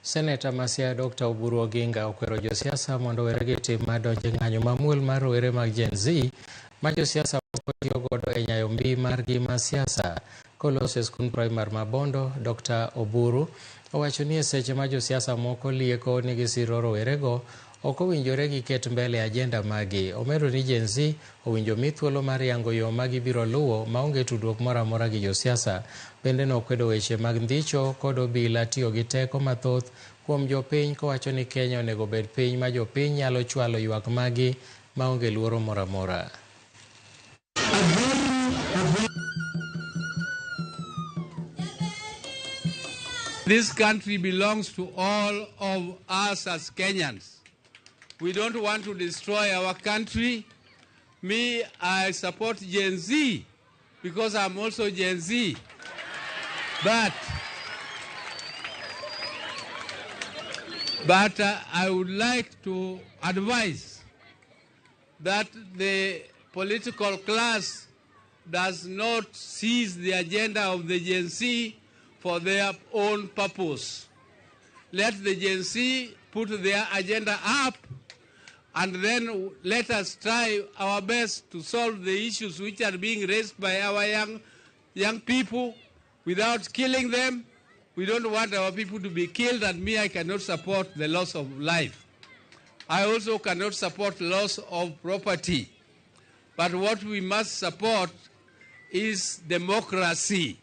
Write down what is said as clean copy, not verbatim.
Senator Masia Dr. Oburu Oginga okwero josiasa mondo were tim madonje ng'anyo mamuol mar rowere mag Gen-Z ma josiasa tiyo godo e nyayo mbii margi ma siasa kolose skul primar Mabondo. Dr. Oburu owacho ni seche ma josiasa moko lieko ni gisiro rowerego ok owinjore giket mbele ajenda magi. Omedo ni Gen-Z owinjo mi thuolo mar yango yo magi biro luwo maonge tudruok moro amora gi josiasa. Bende nokwedo weche mag ndhicho kod obila tiyo gi teko mathoth kuom jopiny kowacho ni Kenya onego bed piny ma jopiny nyalo chwalo ywak magi maonge luoro moro amora. This country belongs to all of us as Kenyans. We don't want to destroy our country. Me, I support Gen Z because I'm also Gen Z. But I would like to advise that the political class does not seize the agenda of the Gen Z for their own purpose. Let the Gen Z put their agenda up, and then let us try our best to solve the issues which are being raised by our young people without killing them. We don't want our people to be killed, and me, I cannot support the loss of life. I also cannot support loss of property. But what we must support is democracy.